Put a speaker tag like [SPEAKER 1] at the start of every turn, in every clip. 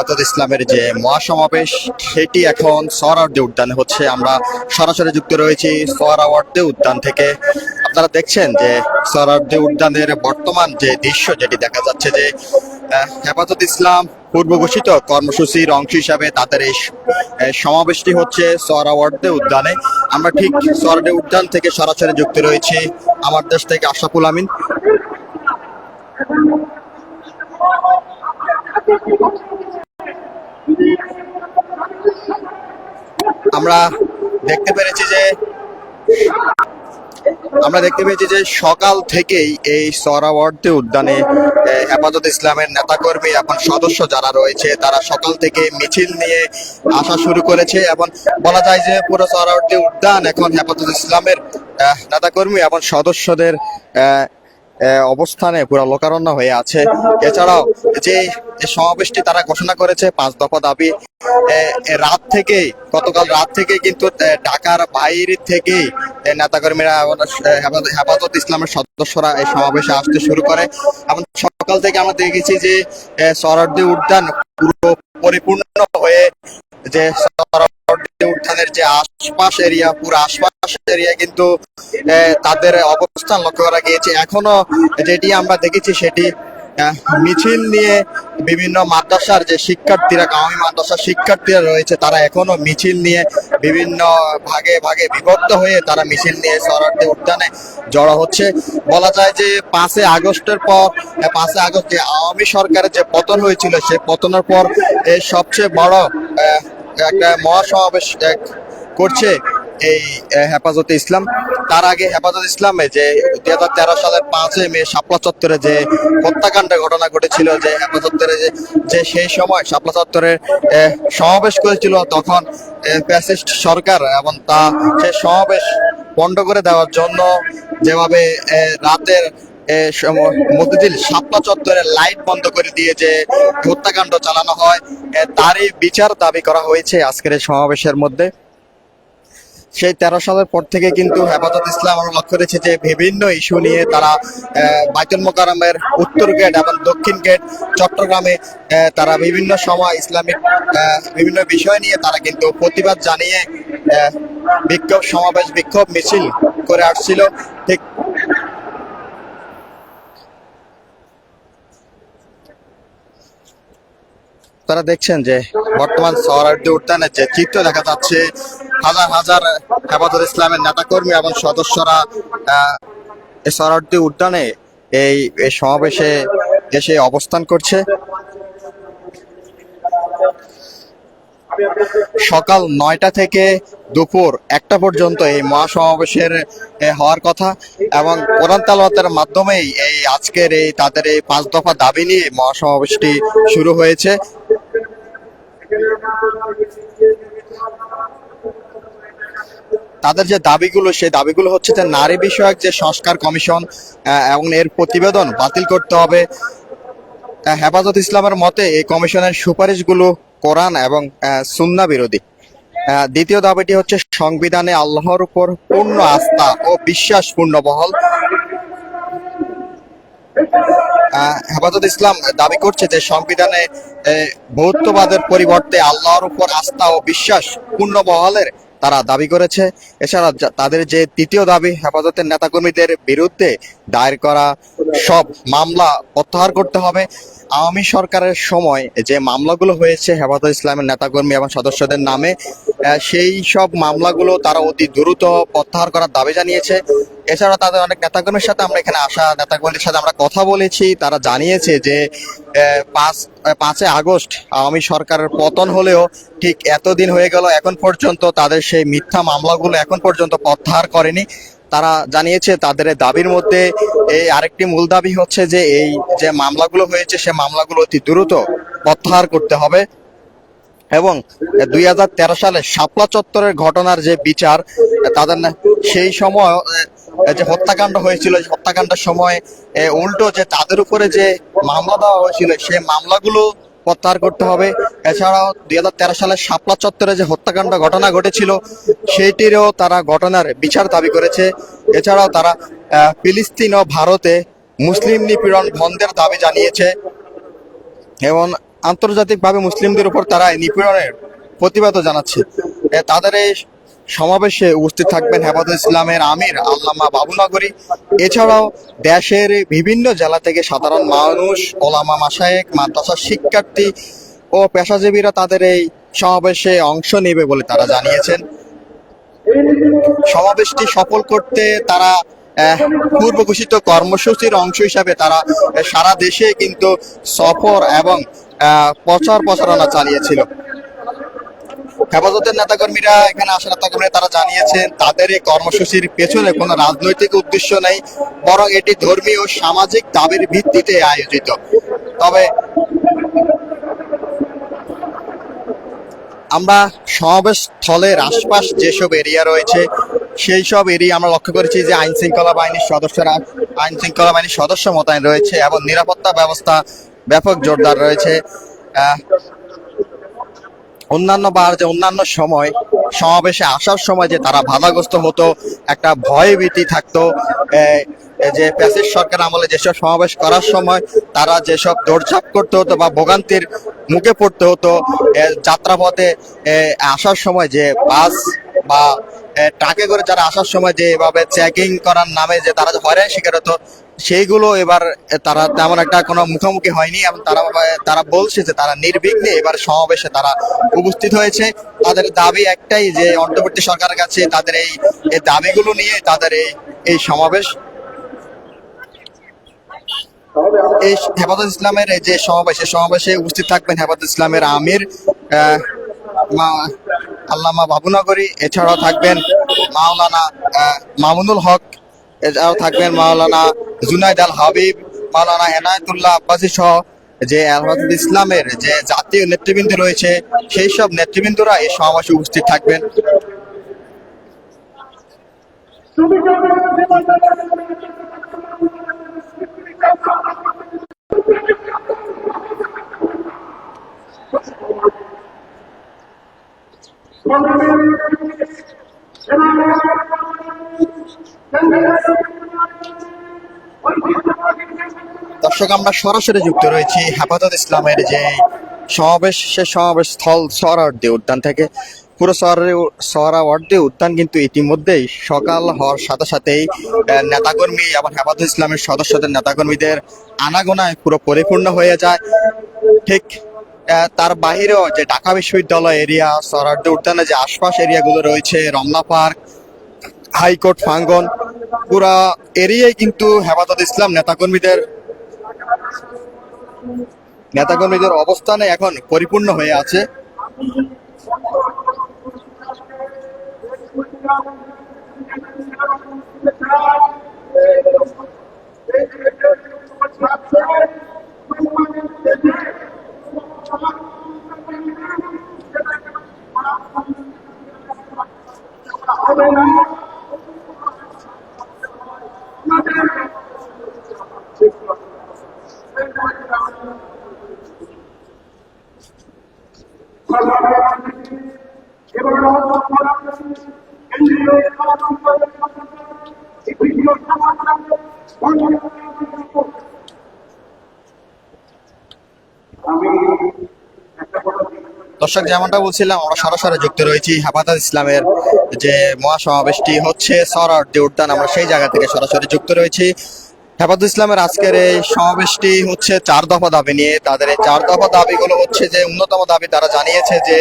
[SPEAKER 1] হেফাজত ইসলামের যে মহাসমাবেশ সেটি এখন সোহরাওয়ার্দী উদ্যানে হচ্ছে। আমরা সরাসরি যুক্ত রয়েছি সোহরাওয়ার্দী উদ্যান থেকে। আপনারা দেখছেন যে সোহরাওয়ার্দী উদ্যানের বর্তমান যে দৃশ্য, যেটি দেখা যাচ্ছে যে হেফাজত ইসলাম পূর্ব ঘোষিত কর্মসূচির অংশ হিসাবে তাদের এই সমাবেশটি হচ্ছে সোহরাওয়ার্দী উদ্যানে। আমরা ঠিক সোহরাওয়ার্দী উদ্যান থেকে সরাসরি যুক্ত রয়েছি। আমার দেশ থেকে আশরাফুল আমিন। আমরা দেখতে পেরেছি যে সকাল থেকেই এই সোহরাওয়ার্দী উদ্যানে হেফাজত ইসলামের নেতাকর্মী এবং সদস্য যারা রয়েছে তারা সকাল থেকে মিছিল নিয়ে আসা শুরু করেছে এবং বলা যায় যে পুরো সোহরাওয়ার্দী উদ্যান এখন হেফাজত ইসলামের নেতাকর্মী এবং সদস্যদের অবস্থানে পুরো লোকারণ্য হয়ে আছে। এছাড়াও যে সমাবেশটি তারা ঘোষণা করেছে 5 দফা দাবি, গতকাল রাত থেকে কিন্তু ঢাকার বাইরে থেকেই নেতাকর্মীরা হেফাজত ইসলামের সদস্যরা এই সমাবেশে আসতে শুরু করে এবং সকাল থেকে আমরা দেখেছি যে সোহরাওয়ার্দী উদ্যান পুরো পরিপূর্ণ হয়ে যে সোহরাওয়ার্দী উদ্যানের যে আশপাশ এরিয়া, পুরো আশপাশ এরিয়া কিন্তু তাদের অবস্থান লক্ষ্য করা গিয়েছে। এখনো যেটি আমরা দেখেছি সেটি মিছিল নিয়ে বিভিন্ন মাদ্রাসার যে শিক্ষার্থীরা, গাঁওই মাদ্রাসার শিক্ষার্থীরা রয়েছে তারা এখনো মিছিল নিয়ে বিভিন্ন ভাগে ভাগে বিভক্ত হয়ে তারা মিছিল নিয়ে সোহরাওয়ার্দী উদ্যানে জড়ো হচ্ছে। বলা যায় যে 5 আগস্টের পর, 5 আগস্ট যে আওয়ামী সরকারের যে পতন হয়েছিল, সে পতনের পর সবচেয়ে বড় একটা মহাসমাবেশ করছে এই হেফাজতে ইসলাম। তার আগে হেফাজত ইসলামে যে 2013 সালের 5 মে শাপলা চত্বরে যে হত্যাকাণ্ডের ঘটনা ঘটেছিল, যে হেফাজতের যে সেই সময় শাপলা চত্বরে সমাবেশ করেছিল, তখন ফ্যাসিস্ট সরকার এবং সে সমাবেশ বন্ধ করে দেওয়ার জন্য যেভাবে রাতের মতিঝিল শাপলা চত্বরের লাইট বন্ধ করে দিয়ে যে হত্যাকাণ্ড চালানো হয়, তারই বিচার দাবি করা হয়েছে আজকের এই সমাবেশের মধ্যে। সেই 13 সালের পর থেকে কিন্তু হেফাজত ইসলাম আমরা লক্ষ্য করেছি যে বিভিন্ন ইস্যু নিয়ে তারা বাইতুল মোকাররমের উত্তর গেট এবং দক্ষিণ গেট চট্টগ্রামে তারা বিভিন্ন সময় ইসলামিক বিভিন্ন বিষয় নিয়ে তারা কিন্তু প্রতিবাদ জানিয়ে বিক্ষোভ সমাবেশ, বিক্ষোভ মিছিল করে আসছিল। ঠিক তারা দেখছেন যে বর্তমান সোহরাওয়ার্দী উদ্যানের যে চিত্র দেখা যাচ্ছে, হাজার হাজার হেফাজত ইসলামের নেতাকর্মী এবং সদস্যরা এই সোহরাওয়ার্দী উদ্যানে এই সমাবেশে এসে অবস্থান করছে। সকাল 9টা থেকে দুপুর 1টা পর্যন্ত এই মহাসমাবেশের হওয়ার কথা এবং কোরআন তেলাওয়াতের মাধ্যমেই এই আজকের তাদের এই 5 দফা দাবি নিয়ে মহাসমাবেশটি শুরু হয়েছে। তাদের যে দাবিগুলো, সেই দাবিগুলো হচ্ছে যে নারী বিষয়ক যে সংস্কার কমিশন এবং এর প্রতিবেদন বাতিল করতে হবে। হেফাজত ইসলামের মতে এই কমিশনের সুপারিশগুলো কোরআন এবং সুন্নাহ বিরোধী। দ্বিতীয় দাবিটি হচ্ছে সংবিধানে আল্লাহর উপর পূর্ণ আস্থা ও বিশ্বাস পূর্ণ বহাল। হেফাজত ইসলাম দাবি করছে যে সংবিধানে বহুত্ববাদের পরিবর্তে আল্লাহর উপর আস্থা ও বিশ্বাস পূর্ণ বহালের তারা দাবি করেছে। এছাড়া তাদের যে তৃতীয় দাবি, হেফাজতের নেতাকর্মীদের বিরুদ্ধে দায়ের করা সব মামলা প্রত্যাহার করতে হবে। আওয়ামী সরকারের সময় যে মামলাগুলো হয়েছে হেফাজত ইসলামের নেতাকর্মী এবং সদস্যদের নামে, সেই সব মামলাগুলো তারা অতি দ্রুত প্রত্যাহার করার দাবি জানিয়েছে। এছাড়া তাদের অনেক নেতাকর্মীর সাথে আমরা এখানে আসা নেতাকর্মীর সাথে আমরা কথা বলেছি, তারা জানিয়েছে যে 5 আগস্ট আওয়ামী সরকারের পতন হলেও ঠিক এতদিন হয়ে গেল, এখন পর্যন্ত তাদের সেই মিথ্যা মামলাগুলো এখন পর্যন্ত প্রত্যাহার করেনি। তারা জানিয়েছে তাদের দাবির মধ্যে এই আরেকটি মূল দাবি হচ্ছে যে এই যে মামলাগুলো হয়েছে সে মামলাগুলো অতি দ্রুত প্রত্যাহার করতে হবে এবং 2013 সালে শাপলা চত্বরের ঘটনার যে বিচার, তাদের সেই সময় যে হত্যাকাণ্ড হয়েছিল, হত্যাকাণ্ডের সময় উল্টো যে তাদের উপরে যে মামলা দেওয়া হয়েছিল সেই মামলাগুলো প্রত্যাহার করতে হবে। এছাড়াও 2013 সালে শাপলা চত্বরে যে হত্যাকাণ্ড ঘটনা ঘটেছিল সেইটিরও তারা ঘটনার বিচার দাবি করেছে। এছাড়াও তারা ফিলিস্তিন ও ভারতে মুসলিম নিপীড়ন বন্ধের দাবি জানিয়েছে এবং আন্তর্জাতিকভাবে মুসলিমদের উপর তারা নিপীড়নের প্রতিবাদও জানাচ্ছে। তাদের এই সমাবেশে উপস্থিত থাকবেন হেফাজত ইসলামের আমির আল্লামা বাবুনগরী। এছাড়াও দেশের বিভিন্ন জেলা থেকে সাধারণ মানুষ, ওলামা মাশায়েখ, মাদ্রাসার শিক্ষার্থী ও পেশাজীবীরা তাদের এই সমাবেশে অংশ নেবে বলে তারা জানিয়েছেন। সমাবেশটি সফল করতে তারা পূর্ব ঘোষিত কর্মসূচির অংশ হিসাবে তারা সারা দেশে কিন্তু সফর এবং প্রচার প্রচারণা চালিয়েছিল। হেফাজতের নেতাকর্মীরা, এখানে আসা নেতাকর্মীরা তারা জানিয়েছেন তাদের এই কর্মসূচির পেছনে কোনো রাজনৈতিক উদ্দেশ্য নেই, বরং এটি ধর্মীয় ও সামাজিক দাবির ভিত্তিতে আয়োজিত। তবে আমরা সমাবেশ স্থলের আশপাশ যেসব এরিয়া রয়েছে সেই সব এরিয়া আমরা লক্ষ্য করেছি যে আইন শৃঙ্খলা বাহিনীর সদস্য মোতায়েন রয়েছে এবং নিরাপত্তা ব্যবস্থা ব্যাপক জোরদার রয়েছে। অন্যান্য সময় সমাবেশে আসার সময় যে তারা বাধাগ্রস্ত হতো, একটা ভয় ভীতি থাকতো, যে প্যাসিভ সরকার আমলে যেসব সমাবেশ করার সময় তারা যেসব দৌড়ঝাঁপ করতে হতো বা ভোগান্তির মুখে পড়তে হতো, যাত্রাপথে আসার সময় যে বাস বা ট্রাকে করে যারা আসার সময় যে এভাবে চেকিং করার নামে যে তারা হয়রানি শিকার হতো, সেইগুলো এবার তারা তেমন একটা কোনো মুখোমুখি হয়নি এবং তারা বলছে যে তারা নির্বিঘ্নে এবার সমাবেশে তারা উপস্থিত হয়েছে। তাদের দাবি একটাই যে অন্তর্বর্তী সরকারের কাছে তাদের এই দাবিগুলো নিয়ে তাদের এই সমাবেশ। এই হেফাজত ইসলামের যে সমাবেশে উপস্থিত থাকবেন হেফাজত ইসলামের আমির আল্লামা বাবুনগরী, এছাড়াও থাকবেন মাওলানা মামুনুল হক, এছাড়াও থাকবেন মাওলানা জুনাইদ আল হাবিব, মাওলানা এনায়েতুল্লাহ আব্বাসী সহ যে হেফাজত ইসলামের যে জাতীয় নেতৃবৃন্দ রয়েছে সেই সব নেতৃবৃন্দরা এই সমাবেশে উপস্থিত থাকবেন। দর্শক, আমরা সরাসরি যুক্ত রয়েছি হেফাজত ইসলামের যে সমাবেশ, সে সমাবেশ স্থল সোহরাওয়ার্দী উদ্যান থেকে। পুরো সোহরাওয়ার্দী উদ্যান কিন্তু ইতিমধ্যেই সকাল হওয়ার সাথে সাথেই নেতাকর্মী এবং হেফাজত ইসলামের সদস্যদের নেতাকর্মীদের আনাগোনায় পুরো পরিপূর্ণ হয়ে যায়। ঠিক তার বাহিরেও যে ঢাকা বিশ্ববিদ্যালয় এরিয়া, সোহরাওয়ার্দী উদ্যানে যে আশপাশ এরিয়াগুলো রয়েছে, রমনা পার্ক, হাইকোর্ট প্রাঙ্গণ, পুরা এরিয়ায় কিন্তু হেফাজত ইসলাম নেতাকর্মীদের অবস্থানে এখন পরিপূর্ণ হয়ে আছে। দর্শক, যেমনটা বলছিলাম, আমরা সরাসরি যুক্ত রয়েছি হেফাজত ইসলামের যে মহাসমাবেশটি হচ্ছে সোহরাওয়ার্দী উদ্যান, আমরা সেই জায়গা থেকে সরাসরি যুক্ত রয়েছি। হেফাজত ইসলামের আজকের এই সমাবেশটি হচ্ছে 4 দফা দাবি নিয়ে। তাদের এই 4 দফা দাবিগুলো হচ্ছে যে অন্যতম দাবি তারা জানিয়েছে যে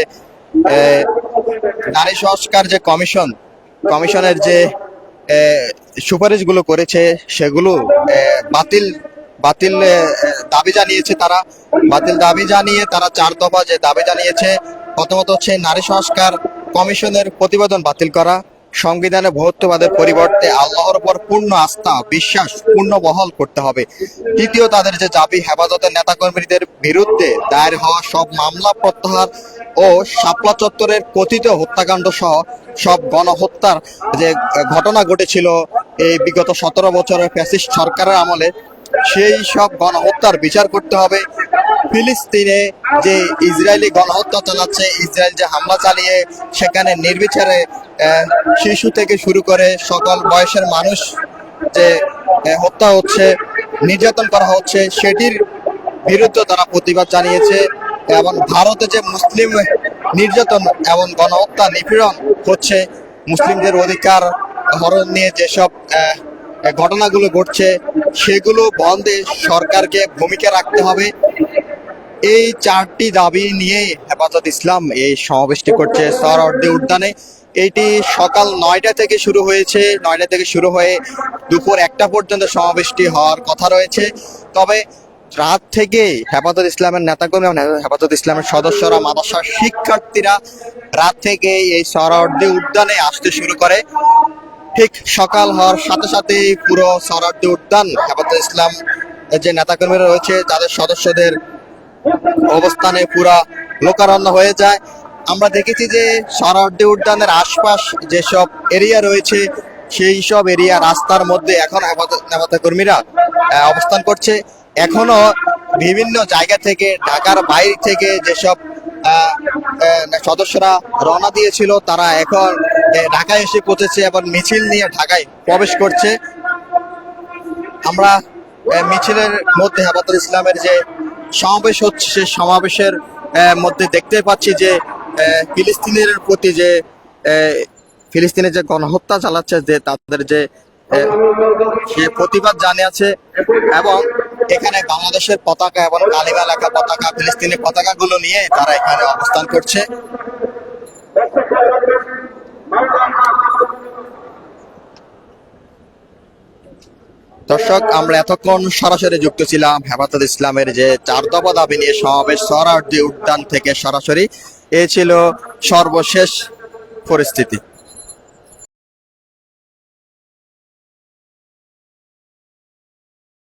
[SPEAKER 1] নারী সংস্কার যে কমিশনের যে সুপারিশগুলো করেছে সেগুলো বাতিল দাবি জানিয়েছে। বাতিল দাবি জানিয়ে তারা 4 দফা যে দাবি জানিয়েছে, প্রথমত হচ্ছে নারী সংস্কার কমিশনের প্রতিবেদন বাতিল করা, সংবিধানে বহুত্ববাদের পরিবর্তে আল্লাহর উপর পূর্ণ আস্থা বিশ্বাস পূর্ণ বহাল করতে হবে। তৃতীয় তাদের যে দাবি, হেফাজতের নেতাকর্মীদের বিরুদ্ধে দায়ের হওয়া সব মামলা প্রত্যাহার ও শাপলা চত্বরের কথিত হত্যাকাণ্ড সহ সব গণহত্যার যে ঘটনা ঘটেছিল এই বিগত 17 বছরের ফ্যাসিস্ট সরকারের আমলে, সেই সব গণহত্যার বিচার করতে হবে। ফিলিস্তিনে যে ইসরায়েলি গণহত্যা চালাচ্ছে, ইসরায়েল যে হামলা চালিয়ে সেখানে নির্বিচারে শিশু থেকে শুরু করে সকল বয়সের মানুষ যে হত্যা হচ্ছে, নির্যাতন করা হচ্ছে, সেটির বিরুদ্ধে তারা প্রতিবাদ জানিয়েছে। এবং ভারতে যে মুসলিম নির্যাতন এবং গণহত্যা নিপীড়ন হচ্ছে, মুসলিমদের অধিকার হরণ নিয়ে যেসব ঘটনাগুলো ঘটছে সেগুলো বন্ধে সরকারকে ভূমিকা রাখতে হবে। এই 4টি দাবি নিয়ে হেফাজত ইসলাম এই সমাবেশটি করছে সোহরাওয়ার্দী উদ্যানে। এটি সকাল 9টা থেকে শুরু হয়েছে, 9টা থেকে শুরু হয়ে দুপুর 1টা পর্যন্ত সমাবেশটি হওয়ার কথা রয়েছে। তবে রাত থেকে হেফাজত ইসলামের নেতাকর্মী, হেফাজত ইসলামের সদস্যরা, মাদ্রাসার শিক্ষার্থীরা রাত থেকে এই সোহরাওয়ার্দী উদ্যানে আসতে শুরু করে। ঠিক সকাল হওয়ার সাথে সাথে পুরো সোহরাওয়ার্দী উদ্যান হেফাজত ইসলাম যে নেতাকর্মীরা রয়েছে তাদের সদস্যদের অবস্থানে পুরা লোকারণ্য হয়ে যায়। আমরা দেখেছি যে সোহরাওয়ার্দী উদ্যানের আশপাশ যেসব এরিয়া রয়েছে সেই সব এরিয়া রাস্তার মধ্যে এখন হেফাজত কর্মীরা অবস্থান করছে। এখনো বিভিন্ন জায়গা থেকে, ঢাকার বাইরে থেকে যেসব সদস্যরা রওনা দিয়েছিল তারা এখন ঢাকায় এসে পৌঁছেছে এবং মিছিল নিয়ে ঢাকায় প্রবেশ করছে। আমরা মিছিলের মধ্যে হেফাজত ইসলামের যে সমাবেশ হচ্ছে সে সমাবেশের মধ্যে দেখতে পাচ্ছি যে ফিলিস্তিনের প্রতি যে ফিলিস্তিনে যে গণহত্যা চালাচ্ছে, যে তাদের যে সে প্রতিবাদ জানিয়েছে এবং এখানে বাংলাদেশের পতাকা এবং কালিমা লেখা পতাকা, ফিলিস্তিনের পতাকাগুলো নিয়ে তারা এখানে অবস্থান করছে। দর্শক, আমরা এতক্ষণ সরাসরি যুক্ত ছিলাম হেফাজত ইসলামের যে 4 দফা দাবি নিয়ে সমাবেশ সোহরাওয়ার্দী উদ্যান থেকে সরাসরি। এ ছিল সর্বশেষ পরিস্থিতি।